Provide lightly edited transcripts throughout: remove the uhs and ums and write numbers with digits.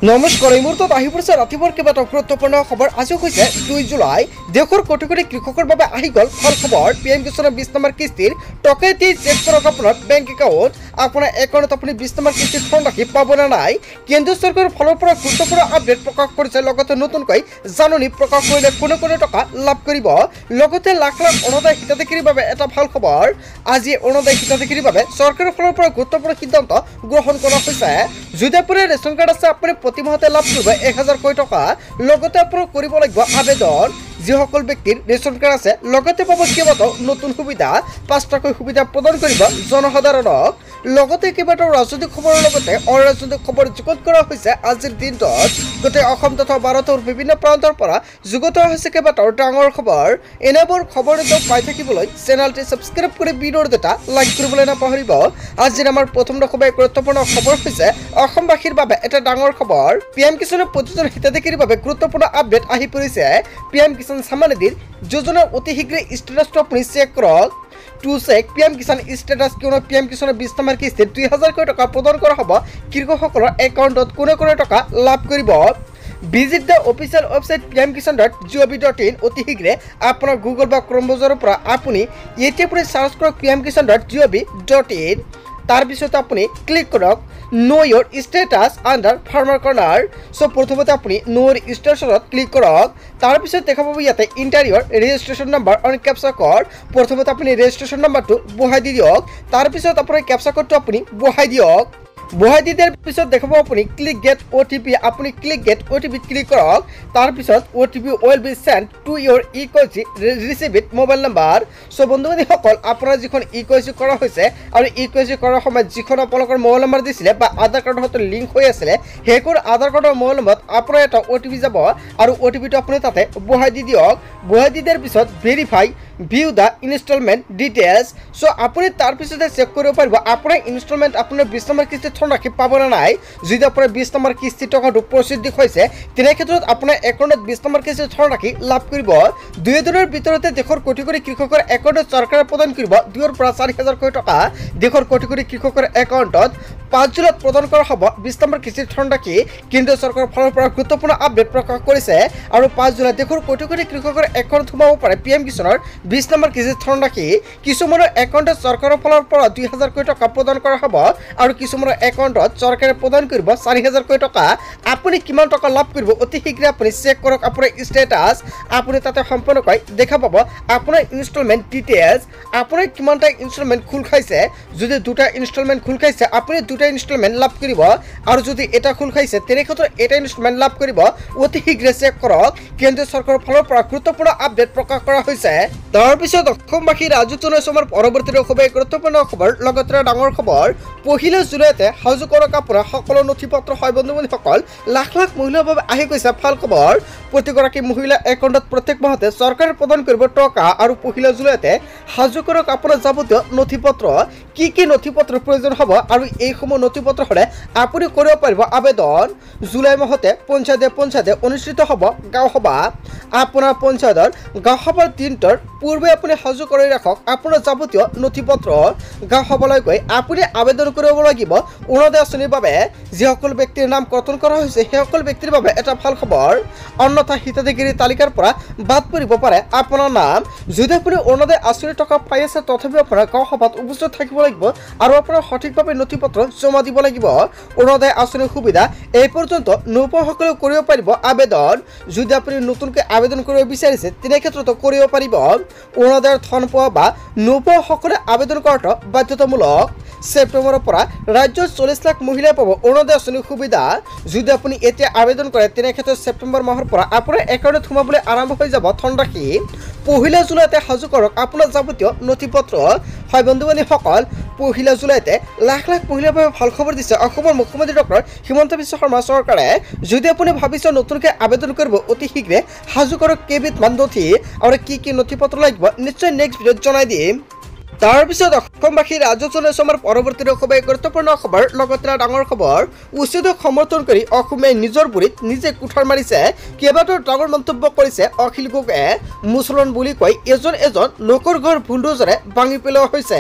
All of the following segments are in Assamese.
নমস্কাৰ এই মুহূৰ্তত আহি পৰিছে ৰাতিপুৱাৰ কেইবাটাও গুৰুত্বপূৰ্ণ খবৰ। আজি হৈছে 2 জুলাই। দেশৰ কোটি কোটি কৃষকৰ বাবে আহি গ'ল ভাল খবৰ। PM কিষাণৰ 20 নম্বৰ কিস্তিৰ টকাটি চেক কৰক আপোনাৰ বেংক একাউণ্ট। আপোনাৰ একাউণ্টত আপুনি 20 নম্বৰ কিস্তিৰ ধনৰাশি পাব নে নাই, কেন্দ্ৰীয় চৰকাৰৰ ফালৰ পৰা গুৰুত্বপূৰ্ণ আপডেট প্ৰকাশ কৰিছে। লগতে নতুনকৈ জাননী প্ৰকাশ কৰিলে কোনে কোনে টকা লাভ কৰিব। লগতে লাখ লাখ অৰুণোদয় হিতাধিকাৰীৰ বাবে এটা ভাল খবৰ। আজি অৰুণোদয় হিতাধিকাৰীৰ বাবে চৰকাৰৰ ফালৰ পৰা গুৰুত্বপূৰ্ণ সিদ্ধান্ত গ্ৰহণ কৰা হৈছে। যদি আপোনাৰ ৰেচন কাৰ্ড আছে আপুনি প্ৰতি মাহতে লাভ কৰিব 1000 কৈ টকা। লগতে আপোনাৰ কৰিব লাগিব আবেদন। যিসকল ব্যক্তিৰ ৰেচন কাৰ্ড আছে লগতে পাব কেইবাটাও নতুন সুবিধা, 5টাকৈ সুবিধা প্ৰদান কৰিব জনসাধাৰণক। লগতে কেইবাটাও ৰাজনৈতিক খবৰৰ লগতে অৰাজনৈতিক খবৰ যুগুত কৰা হৈছে আজিৰ দিনটোত। গোটেই অসম তথা ভাৰতৰ বিভিন্ন প্ৰান্তৰ পৰা যুগুত হৈছে কেইবাটাও ডাঙৰ খবৰ। এনেবোৰ খবৰ পাই থাকিবলৈ চেনেলটি ছাবস্ক্ৰাইব কৰি ভিডিঅ'ৰ দুটা লাইক কৰিবলৈ নাপাহৰিব। আজিৰ আমাৰ প্ৰথম গুৰুত্বপূৰ্ণ খবৰ হৈছে অসমবাসীৰ বাবে এটা ডাঙৰ খবৰ। PM কিষাণৰ প্ৰতিজন হিতাধিকাৰীৰ বাবে গুৰুত্বপূৰ্ণ আপডেট আহি পৰিছে। PM কিষাণ সন্মান নিধিৰ যোজনাৰ অতি শীঘ্ৰে ষ্টেটাছটো আপুনি চেক কৰক। To check PM Kisan status, কিয়নো PM কিষাণৰ 20 নম্বৰ কিস্তিত 2000 কৈ টকা প্ৰদান কৰা হ'ব কৃষকসকলৰ একাউণ্টত। কোনে কোনে টকা লাভ কৰিব। Visit the official website pmkishan.gov.in। অতি শীঘ্ৰে আপোনাৰ গুগল বা ক্ৰম ব্ৰাউজাৰৰ পৰা আপুনি এতিয়া আপুনি চাৰ্চ কৰক pmkishan.gov.in। তাৰপিছত আপুনি ক্লিক কৰক নো ইয়ৰ ষ্টেটাছ আণ্ডাৰ ফাৰ্মাৰ কৰ্ণাৰ। চ' প্ৰথমতে আপুনি নো ইয়ৰ ষ্টেটাছত ক্লিক কৰক। তাৰপিছত দেখা পাব ইয়াতে enter your registration number on captcha code. প্ৰথমতে আপুনি ৰেজিষ্ট্ৰেশ্যন নাম্বাৰটো বহাই দি দিয়ক। তাৰপিছত আপোনাৰ কেপচা কোডটো আপুনি বহাই দিয়ক। বহাই দি দিয়াৰ পিছত দেখাব আপুনি ক্লিক গেট OTP। আপুনি ক্লিক গেট OTP ক্লিক কৰক। তাৰপিছত OTP will be sent to your ইকজি ৰিচিভিড মোবাইল নাম্বাৰ। চ' বন্ধু বান্ধৱীসকল, আপোনাৰ যিখন ইকজি কৰা হৈছে আৰু ইকজি কৰাৰ সময়ত যিখন আপোনালোকৰ মোবাইল নাম্বাৰ দিছিলে বা আধাৰ কাৰ্ডৰ সৈতে লিংক হৈ আছিলে, সেইখন আধাৰ কাৰ্ডৰ মোবাইল নাম্বাৰত আপোনাৰ এটা OTP যাব আৰু OTPটো আপুনি তাতে বহাই দি দিয়ক। বহাই দি দিয়াৰ পিছত verify view the instalment details. So' আপুনি তাৰপিছতে চেক কৰিব পাৰিব আপোনাৰ ইনষ্টলমেণ্ট আপোনাৰ 20 নম্বৰ কিস্তিৰ ধনৰাশি পাব নে নাই। যদি আপোনাৰ 20 নম্বৰ কিস্তিৰ টকাটো প্ৰচিদ্ধ হৈছে তেনে ক্ষেত্ৰত আপোনাৰ একাউণ্টত 20 নম্বৰ কিস্তিৰ ধনৰাশি লাভ কৰিব। 2 দিনৰ ভিতৰতে দেশৰ কোটি কোটি কৃষকৰ একাউণ্টত চৰকাৰে প্ৰদান কৰিব 2ৰ পৰা 4000 কৈ টকা। দেশৰ কোটি কোটি কৃষকৰ একাউণ্টত 5 জুলাইত প্ৰদান কৰা হ'ব 20 নম্বৰ কিস্তিৰ ধনৰাশি। কেন্দ্ৰীয় চৰকাৰৰ ফালৰ পৰা গুৰুত্বপূৰ্ণ আপডেট প্ৰকাশ কৰিছে। আৰু 5 জুলাইত দেশৰ কোটি কোটি কৃষকৰ একাউণ্টত সোমাব পাৰে PM কিষাণৰ 20 নম্বৰ কিস্তিৰ ধনৰাশি। কিছুমানৰ একাউণ্টত চৰকাৰৰ ফালৰ পৰা 2000 কৈ টকা প্ৰদান কৰা হ'ব আৰু কিছুমানৰ একাউণ্টত চৰকাৰে প্ৰদান কৰিব 4000 কৈ টকা। আপুনি কিমান টকা লাভ কৰিব অতি শীঘ্ৰে আপুনি চেক কৰক আপোনাৰ ষ্টেটাছ। আপুনি তাতে সম্পূৰ্ণকৈ দেখা পাব আপোনাৰ ইনষ্টলমেণ্ট ডিটেইলছ, আপোনাৰ কিমানটা ইনষ্টলমেণ্ট খোল খাইছে। যদি 2টা ইনষ্টলমেণ্ট খোল খাইছে আপুনি 2টা ইনষ্টলমেণ্ট লাভ কৰিব, আৰু যদি এটা খোল খাইছে তেনে ক্ষেত্ৰত এটা ইনষ্টলমেণ্ট লাভ কৰিব। অতি শীঘ্ৰে চেক কৰক। কেন্দ্ৰীয় চৰকাৰৰ ফালৰ পৰা গুৰুত্বপূৰ্ণ আপডেট প্ৰকাশ কৰা হৈছে। তাৰপিছত অসমবাসী ৰাজুত আমাৰ পৰৱৰ্তী খুবেই গুৰুত্বপূৰ্ণ খবৰ, লগতে ডাঙৰ খবৰ। 1 জুলাইতে সাজু কৰক আপোনাৰ সকলো নথি পত্ৰ। হয় বন্ধু বান্ধৱীসকল, লাখ লাখ মহিলাৰ বাবে আহি গৈছে ভাল খবৰ। প্ৰতিগৰাকী মহিলা একাউণ্টত প্ৰত্যেক মাহতে চৰকাৰে প্ৰদান কৰিব টকা। আৰু 1 জুলাইতে সাজু কৰক আপোনাৰ যাৱতীয় নথি পত্ৰ। কি কি নথি পত্ৰৰ প্ৰয়োজন হ'ব আৰু এইসমূহ নথি পত্ৰ হ'লে আপুনি কৰিব পাৰিব আবেদন। জুলাই মাহতে পঞ্চায়তে অনুষ্ঠিত হ'ব গাঁও সভা। আপোনাৰ পঞ্চায়তৰ গাঁও সভাৰ দিনটোৰ পূৰ্বে আপুনি সাজু কৰি ৰাখক আপোনাৰ যাৱতীয় নথি পত্ৰ। গাঁও সভালৈ গৈ আপুনি আবেদন কৰিব লাগিব অৰুণোদয় আঁচনিৰ বাবে। যিসকল ব্যক্তিৰ নাম কৰ্তন কৰা হৈছে সেইসকল ব্যক্তিৰ বাবে এটা ভাল খবৰ। অন্যথা হিতাধিকাৰীৰ তালিকাৰ পৰা বাদ পৰিব পাৰে আপোনাৰ নাম। যদি আপুনি অৰুণোদয় আঁচনিৰ টকা পাই আছে তথাপিও আপোনাৰ গাঁও সভাত উপস্থিত থাকিব লাগিব আৰু আপোনাৰ সঠিকভাৱে নথি পত্ৰ জমা দিব লাগিব। অৰুণোদয় আঁচনিৰ সুবিধা এই পৰ্যন্ত নোপোৱাসকলেও কৰিব পাৰিব আবেদন। যদি আপুনি নতুনকৈ আবেদন কৰিব বিচাৰিছে তেনে ক্ষেত্ৰতো কৰিব পাৰিব। অৰুণোদয়ৰ ধন পোৱা বা নোপোৱাসকলে আবেদন কৰাটো বাধ্যতামূলক। ছেপ্টেম্বৰৰ পৰা ৰাজ্যৰ 40 লাখ মহিলাই পাব অৰুণোদয় আঁচনিৰ সুবিধা। যদি আপুনি এতিয়া আবেদন কৰে তেনে ক্ষেত্ৰত ছেপ্টেম্বৰ মাহৰ পৰা আপোনাৰ একাউণ্টত সোমাবলৈ আৰম্ভ হৈ যাব ধনৰাশি। 1 জুলাইতে সাজু কৰক আপোনাৰ যাৱতীয় নথি পত্ৰ। হয় বন্ধু বান্ধৱীসকল, 1 জুলাইতে লাখ লাখ মহিলাৰ বাবে ভাল খবৰ দিছে অসমৰ মুখ্যমন্ত্ৰী ডক্টৰ হিমন্ত বিশ্ব শৰ্মা চৰকাৰে। যদি আপুনি ভাবিছে নতুনকৈ আবেদন কৰিব অতি শীঘ্ৰে সাজু কৰক কেইবিধমান নথি আৰু কি কি নথি পত্ৰ লাগিব নিশ্চয় নেক্সট ভিডিঅ'ত জনাই দিম। তাৰ পিছত অসমবাসী ৰাজক জনাইছো আমাৰ পৰৱৰ্তী খুবেই গুৰুত্বপূৰ্ণ খবৰ লগতে ডাঙৰ খবৰ উচ্ছেদক সমৰ্থন কৰি অসমীয়াই নিজৰ ভৰিত নিজে কুঠাৰ মাৰিছে কেইবাটাও ডাঙৰ মন্তব্য কৰিছে অখিল গগৈয়ে মুছলমান বুলি কৈ এজন লোকৰ ঘৰ বুলডোজাৰে ভাঙি পেলোৱা হৈছে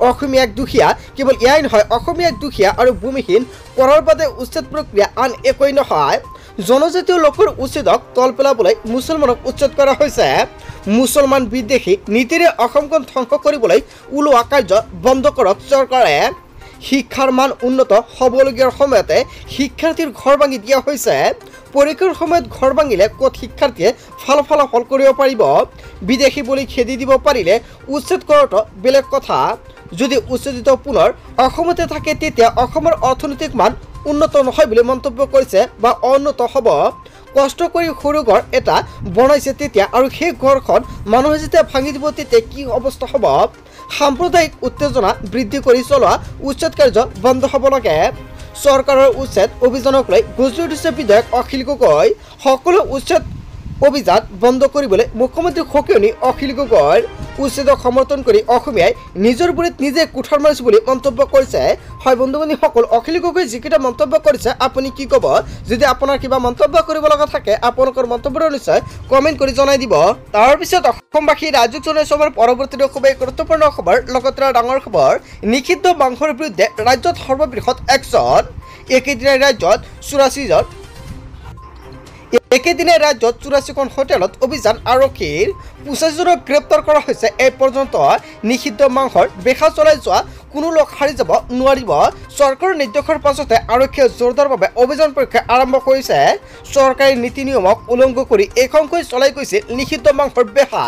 অসমীয়াক দুখীয়া কেৱল এয়াই নহয় অসমীয়াক দুখীয়া আৰু ভূমিহীন কৰাৰ বাবে উচ্ছেদ প্ৰক্ৰিয়া আন একোৱেই নহয় জনজাতীয় লোকৰ উচ্ছেদক তল পেলাবলৈ মুছলমানক উচ্ছেদ কৰা হৈছে মুছলমান বিদ্বেষী নীতিৰে অসমখন ধ্বংস কৰিবলৈ ওলোৱা কাৰ্য বন্ধ কৰক চৰকাৰে শিক্ষাৰ মান উন্নত হ'বলগীয়াৰ সময়তে শিক্ষাৰ্থীৰ ঘৰ ভাঙি দিয়া হৈছে পৰীক্ষাৰ সময়ত ঘৰ ভাঙিলে ক'ত শিক্ষাৰ্থীয়ে ফলাফল কৰিব পাৰিব বিদেশী বুলি খেদি দিব পাৰিলে উচ্ছেদ কৰাটো বেলেগ কথা যদি উচ্ছেদিত পুনৰ অসমতে থাকে তেতিয়া অসমৰ অৰ্থনৈতিক মান উন্নত নহয় বুলি মন্তব্য কৰিছে বা উন্নত হ'ব কষ্ট কৰি সৰু ঘৰ এটা বনাইছে তেতিয়া আৰু সেই ঘৰখন মানুহে যেতিয়া ভাঙি দিব তেতিয়া কি অৱস্থা হ'ব সাম্প্ৰদায়িক উত্তেজনা বৃদ্ধি কৰি চলোৱা উচ্ছেদ কাৰ্য বন্ধ হ'ব লাগে চৰকাৰৰ উচ্ছেদ অভিযানক লৈ গৰ্জি উঠিছে বিধায়ক অখিল গগৈ সকলো উচ্ছেদ অভিযান বন্ধ কৰিবলৈ মুখ্যমন্ত্ৰী সকিয়নি অখিল গগৈৰ উচ্ছেদক সমৰ্থন কৰি অসমীয়াই নিজৰ ভৰিত নিজে কুঠাৰ মাৰিছে বুলি মন্তব্য কৰিছে হয় বন্ধু বান্ধৱীসকল অখিল গগৈ যিকেইটা মন্তব্য কৰিছে আপুনি কি ক'ব যদি আপোনাৰ কিবা মন্তব্য কৰিব লগা থাকে আপোনালোকৰ মন্তব্যটো নিশ্চয় কমেণ্ট কৰি জনাই দিব তাৰপিছত অসমবাসী ৰাজক জনাইছো আমাৰ পৰৱৰ্তী খুবেই গুৰুত্বপূৰ্ণ খবৰ লগতে ডাঙৰ খবৰ নিষিদ্ধ মাংসৰ বিৰুদ্ধে ৰাজ্যত সৰ্ববৃহৎ একশ্যন একেদিনাই ৰাজ্যত 84জন একেদিনে ৰাজ্যত 84খন হোটেলত অভিযান আৰক্ষীৰ 85জনক গ্ৰেপ্তাৰ কৰা হৈছে এই পৰ্যন্ত নিষিদ্ধ মাংসৰ বেহা চলাই যোৱা কোনো লোক হাৰি যাব নোৱাৰিব চৰকাৰৰ নিৰ্দেশৰ পাছতে আৰক্ষীয়ে জোৰদাৰভাৱে অভিযান প্ৰক্ৰিয়া আৰম্ভ কৰিছে চৰকাৰী নীতি নিয়মক উলংঘ কৰি এইখনকৈ চলাই গৈছিল নিষিদ্ধ মাংসৰ বেহা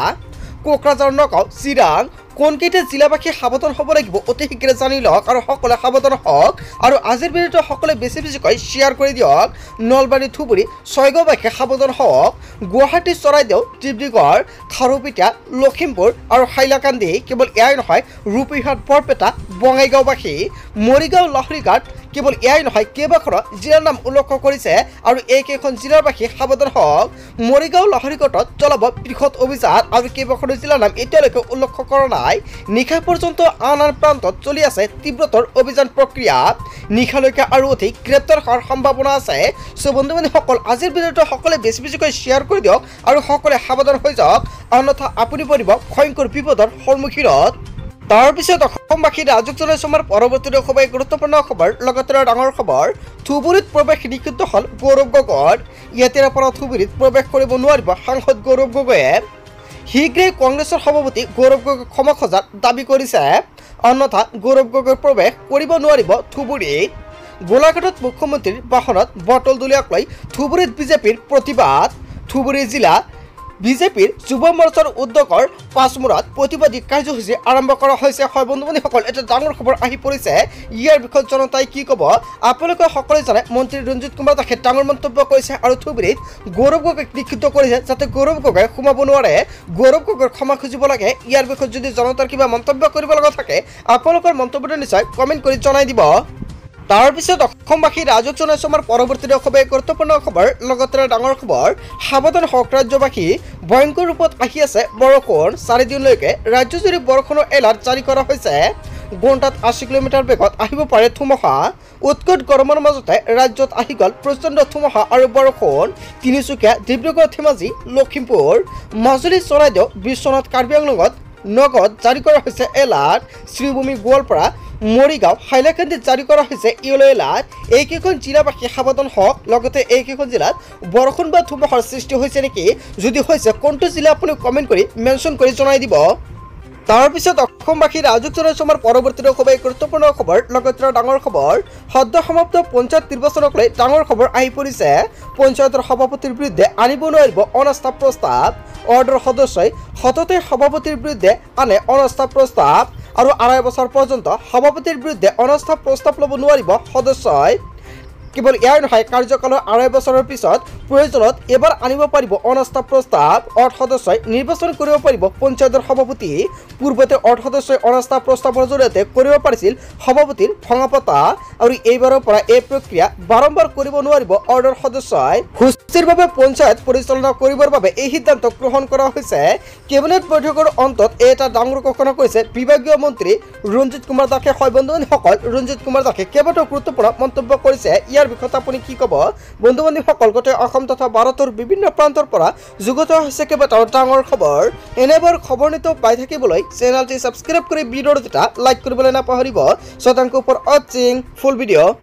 কোকৰাঝাৰ নগাঁও চিৰাং কোনকেইটা জিলাবাসী সাৱধান হ'ব লাগিব অতি শীঘ্ৰে জানি লওক আৰু সকলোৱে সাৱধান হওক আৰু আজিৰ ভিডিঅ'টো সকলোৱে বেছিকৈ শ্বেয়াৰ কৰি দিয়ক নলবাৰী ধুবুৰী ছয়গাঁওবাসী সাৱধান হওক গুৱাহাটী চৰাইদেউ ডিব্ৰুগড় খাৰুপেটীয়া লখিমপুৰ আৰু হাইলাকান্দি কেৱল এয়াই নহয় ৰূপীহাট বৰপেটা বঙাইগাঁওবাসী মৰিগাঁও লাহৰীঘাট কেৱল এয়াই নহয় কেইবাখনো জিলাৰ নাম উল্লেখ কৰিছে আৰু এইকেইখন জিলাৰবাসী সাৱধান হওক মৰিগাঁও লাহৰীঘাটত চলাব বৃহৎ অভিযান আৰু কেইবাখনো জিলাৰ নাম এতিয়ালৈকে উল্লেখ কৰা নাই নিশা পৰ্যন্ত আন প্ৰান্তত চলি আছে তীব্ৰতৰ অভিযান প্ৰক্ৰিয়া নিশালৈকে আৰু অধিক গ্ৰেপ্তাৰ হোৱাৰ সম্ভাৱনা আছে সো বন্ধু বান্ধৱীসকল আজিৰ ভিডিঅ'টো সকলোৱে বেছিকৈ শ্বেয়াৰ কৰি দিয়ক আৰু সকলোৱে সাৱধান হৈ যাওক অন্যথা আপুনি পৰিব ভয়ংকৰ বিপদৰ সন্মুখীনত তাৰপিছত অসমবাসী ৰাজক জনাইছো আমাৰ পৰৱৰ্তী খুবেই গুৰুত্বপূৰ্ণ খবৰ লগতে ডাঙৰ খবৰ ধুবুৰীত প্ৰৱেশ নিষিদ্ধ হ'ল গৌৰৱ গগৈৰ ইয়াৰ পৰা ধুবুৰীত প্ৰৱেশ কৰিব নোৱাৰিব সাংসদ গৌৰৱ গগৈয়ে শীঘ্ৰেই কংগ্ৰেছৰ সভাপতি গৌৰৱ গগৈক ক্ষমা খোজাৰ দাবী কৰিছে অন্যথা গৌৰৱ গগৈৰ প্ৰৱেশ কৰিব নোৱাৰিব ধুবুৰীত গোলাঘাটত মুখ্যমন্ত্ৰীৰ বাহনত বটল দলিয়াক লৈ ধুবুৰীত বিজেপিৰ প্ৰতিবাদ ধুবুৰী জিলা বিজেপিৰ যুৱ মৰ্চাৰ উদ্যোগৰ পাঁচমূৰত প্ৰতিবাদী কাৰ্যসূচী আৰম্ভ কৰা হৈছে হয় বন্ধু বান্ধৱীসকল এটা ডাঙৰ খবৰ আহি পৰিছে ইয়াৰ বিষয়ত জনতাই কি ক'ব আপোনালোকে সকলোৱে জানে মন্ত্ৰী ৰঞ্জিত কুমাৰ দাসে ডাঙৰ মন্তব্য কৰিছে আৰু ধুবুৰীত গৌৰৱ গগৈক নিষিদ্ধ কৰিছে যাতে গৌৰৱ গগৈ সোমাব নোৱাৰে গৌৰৱ গগৈৰ ক্ষমা খুজিব লাগে ইয়াৰ বিষয়ত যদি জনতাৰ কিবা মন্তব্য কৰিব লগা থাকে আপোনালোকৰ মন্তব্যটো নিশ্চয় কমেণ্ট কৰি জনাই দিব তাৰপিছত অসমবাসী ৰাজক জনাইছো আমাৰ পৰৱৰ্তী খুবেই গুৰুত্বপূৰ্ণ খবৰ লগতে ডাঙৰ খবৰ সাৱধান হওক ৰাজ্যবাসী ভয়ংকৰ ৰূপত আহি আছে বৰষুণ 4 দিনলৈকে ৰাজ্যজুৰি বৰষুণৰ এলাৰ্ট জাৰি কৰা হৈছে ঘণ্টাত 80 কিলোমিটাৰ বেগত আহিব পাৰে ধুমুহা উৎকট গৰমৰ মাজতে ৰাজ্যত আহি গ'ল প্ৰচণ্ড ধুমুহা আৰু বৰষুণ তিনিচুকীয়া ডিব্ৰুগড় ধেমাজি লখিমপুৰ মাজুলী চৰাইদেউ বিশ্বনাথ কাৰ্বি আংলঙত নগদ জাৰি কৰা হৈছে এলাৰ্ট শ্ৰীভূমি গোৱালপাৰা মৰিগাঁও হাইলাকান্দিত জাৰি কৰা হৈছে ইয়েলো এলাৰ্ট এইকেইখন জিলাবাসী সাৱধান হওক লগতে এইকেইখন জিলাত বৰষুণ বা ধুমুহাৰ সৃষ্টি হৈছে নেকি যদি হৈছে কোনটো জিলা আপুনি কমেণ্ট কৰি মেনশ্যন কৰি জনাই দিব তাৰপিছত অসমবাসী ৰাজক জনাইছো আমাৰ পৰৱৰ্তী খুবেই গুৰুত্বপূৰ্ণ খবৰ লগতে ডাঙৰ খবৰ সদ্য সমাপ্ত পঞ্চায়ত নিৰ্বাচনক লৈ ডাঙৰ খবৰ আহি পৰিছে পঞ্চায়তৰ সভাপতিৰ বিৰুদ্ধে আনিব নোৱাৰিব অনাস্থা প্ৰস্তাৱ অৰ্ডাৰ সদস্যই সততে সভাপতিৰ বিৰুদ্ধে আনে অনাস্থা প্ৰস্তাৱ আৰু 2.5 বছৰ পৰ্যন্ত সভাপতিৰ বিৰুদ্ধে অনাস্থা প্ৰস্তাৱ ল'ব নোৱাৰিব সদস্যই কেৱল ইয়াৰ নহয়, কাৰ্যকালৰ 2.5 বছৰৰ পিছত প্ৰয়োজনত এবাৰ আনিব পাৰিব অনাস্থা প্ৰস্তাৱ। 8 সদস্যই নিৰ্বাচন কৰিব পাৰিব পঞ্চায়তৰ সভাপতি। পূৰ্বতে 8 সদস্যই অনাস্থা প্ৰস্তাৱৰ জৰিয়তে কৰিব পাৰিছিল সভাপতিৰ ভঙাপতা, আৰু এইবাৰৰ পৰা এই প্ৰক্ৰিয়া বাৰম্বাৰ কৰিব নোৱাৰিব 8 সদস্যই। সুস্থিৰ বাবে পঞ্চায়ত পৰিচালনা কৰিবৰ বাবে এই সিদ্ধান্ত গ্ৰহণ কৰা হৈছে। কেবিনেট বৈঠকৰ অন্তত এটা ডাঙৰ ঘোষণা কৰিছে বিভাগীয় মন্ত্ৰী ৰঞ্জিত কুমাৰ দাসে। হয় বন্ধু-বান্ধৱীসকল, ৰঞ্জিত কুমাৰ দাসে কেইবাটাও গুৰুত্বপূৰ্ণ মন্তব্য কৰিছে। ইয়াৰ বিষয়ত আপুনি কি ক'ব? বন্ধু-বান্ধৱীসকল, গোটেই অসম তথা ভাৰতৰ বিভিন্ন প্ৰান্তৰ পৰা যুগুত হৈছে কেইবাটাও ডাঙৰ খবৰ। এনেবোৰ খবৰ নিতৌ পাই থাকিবলৈ চেনেলটি ছাবস্ক্ৰাইব কৰি ভিডিঅ'টো এটা লাইক কৰিবলৈ নাপাহৰিব। শতাংশ ফৰ ৱাচিং ফুল ভিডিঅ'।